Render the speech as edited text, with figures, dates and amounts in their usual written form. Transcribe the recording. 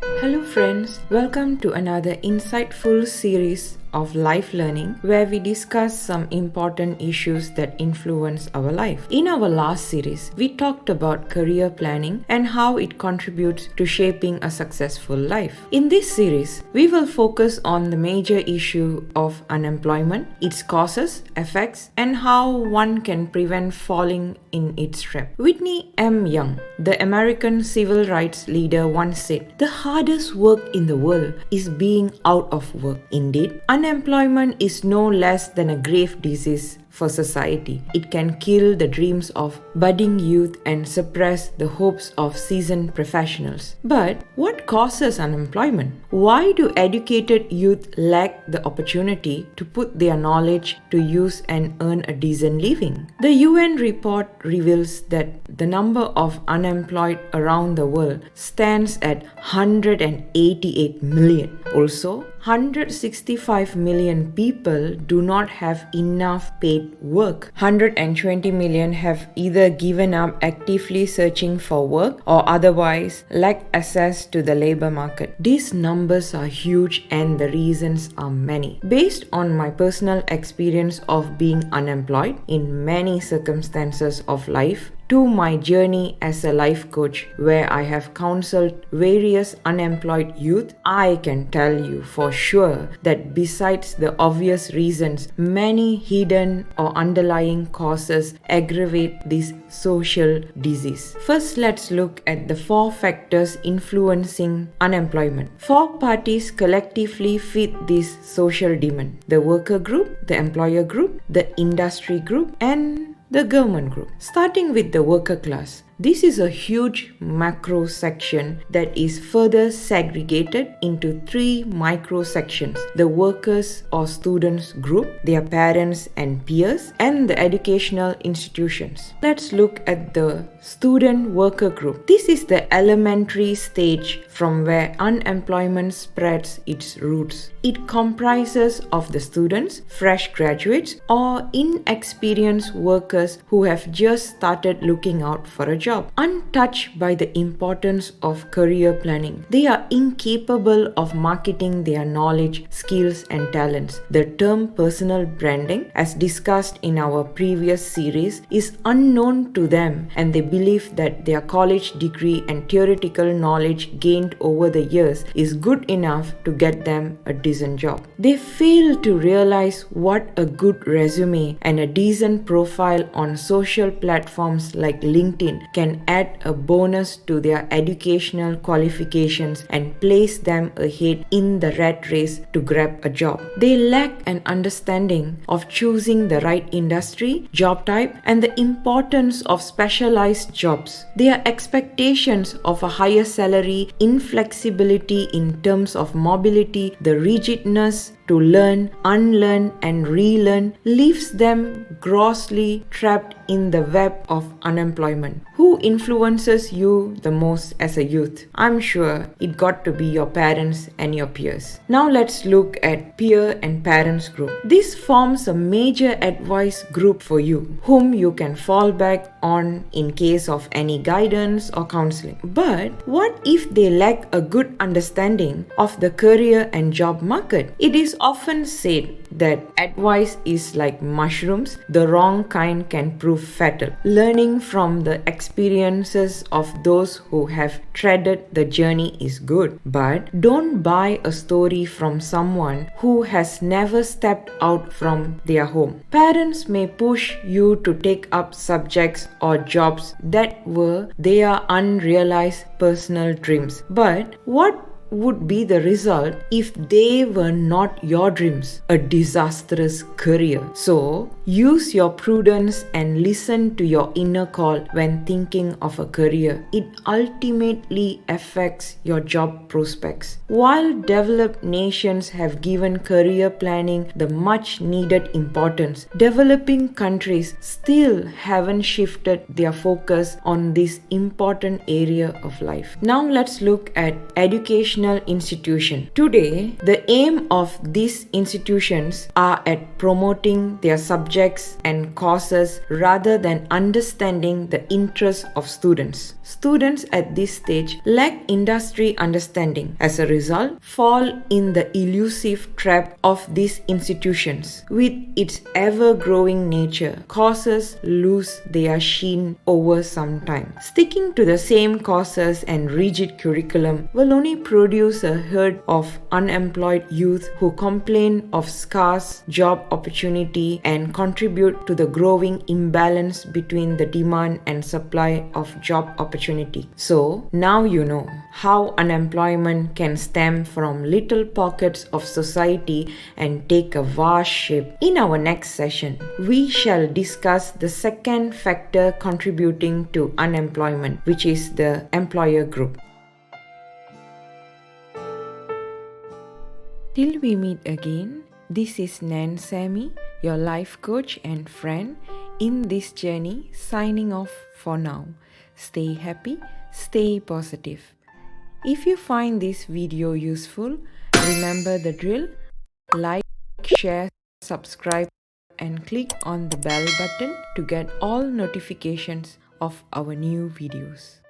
Hello, friends. Welcome to another insightful series of life learning where we discuss some important issues that influence our life. In our last series, we talked about career planning and how it contributes to shaping a successful life. In this series, we will focus on the major issue of unemployment, its causes, effects, and how one can prevent falling in its trap. Whitney M. the American civil rights leader, once said, "The hardest work in the world is being out of work." Indeed, unemployment is no less than a grave disease for society. It can kill the dreams of budding youth and suppress the hopes of seasoned professionals. But what causes unemployment? Why do educated youth lack the opportunity to put their knowledge to use and earn a decent living? The UN report reveals that the number of unemployed around the world stands at 188 million. Also, 165 million people do not have enough paid work. 120 million have either given up actively searching for work or otherwise lack access to the labor market. These numbers are huge and the reasons are many. Based on my personal experience of being unemployed in many circumstances of life, to my journey as a life coach where I have counseled various unemployed youth, I can tell you for sure that besides the obvious reasons, many hidden or underlying causes aggravate this social disease. First, let's look at the 4 factors influencing unemployment. 4 parties collectively feed this social demon: the worker group, the employer group, the industry group, and the government group. Starting with the worker class. This is a huge macro section that is further segregated into 3 micro sections: the workers or students group, their parents and peers, and the educational institutions. Let's look at the student worker group. This is the elementary stage from where unemployment spreads its roots. It comprises of the students, fresh graduates, or inexperienced workers who have just started looking out for a job. Untouched by the importance of career planning, they are incapable of marketing their knowledge, skills, and talents. The term personal branding, as discussed in our previous series, is unknown to them, and they believe that their college degree and theoretical knowledge gained over the years is good enough to get them a decent job. They fail to realize what a good resume and a decent profile on social platforms like LinkedIn can add a bonus to their educational qualifications and place them ahead in the rat race to grab a job. They lack an understanding of choosing the right industry, job type, and the importance of specialized jobs. Their expectations of a higher salary, inflexibility in terms of mobility, the rigidness to learn, unlearn, and relearn leaves them grossly trapped in the web of unemployment. Who influences you the most as a youth? I'm sure it got to be your parents and your peers. Now let's look at peer and parents group. This forms a major advice group for you, whom you can fall back on in case of any guidance or counseling. But what if they lack a good understanding of the career and job market? It is often said that advice is like mushrooms. The wrong kind can prove fatal. Learning from the experiences of those who have treaded the journey is good, but don't buy a story from someone who has never stepped out from their home. Parents may push you to take up subjects or jobs that were their unrealized personal dreams. But what would be the result if they were not your dreams? A disastrous career. So, use your prudence and listen to your inner call when thinking of a career. It ultimately affects your job prospects. While developed nations have given career planning the much needed importance, developing countries still haven't shifted their focus on this important area of life. Now let's look at educational educational institution. Today, the aim of these institutions are at promoting their subjects and courses rather than understanding the interests of students. Students at this stage lack industry understanding. As a result, fall in the elusive trap of these institutions. With its ever-growing nature, courses lose their sheen over some time. Sticking to the same courses and rigid curriculum will only produce a herd of unemployed youth who complain of scarce job opportunity and contribute to the growing imbalance between the demand and supply of job opportunity. So, now you know how unemployment can stem from little pockets of society and take a vast shape. In our next session, we shall discuss the second factor contributing to unemployment, which is the employer group. Till we meet again, this is Nan Samy, your life coach and friend in this journey, signing off for now. Stay happy, stay positive. If you find this video useful, remember the drill: like, share, subscribe, and click on the bell button to get all notifications of our new videos.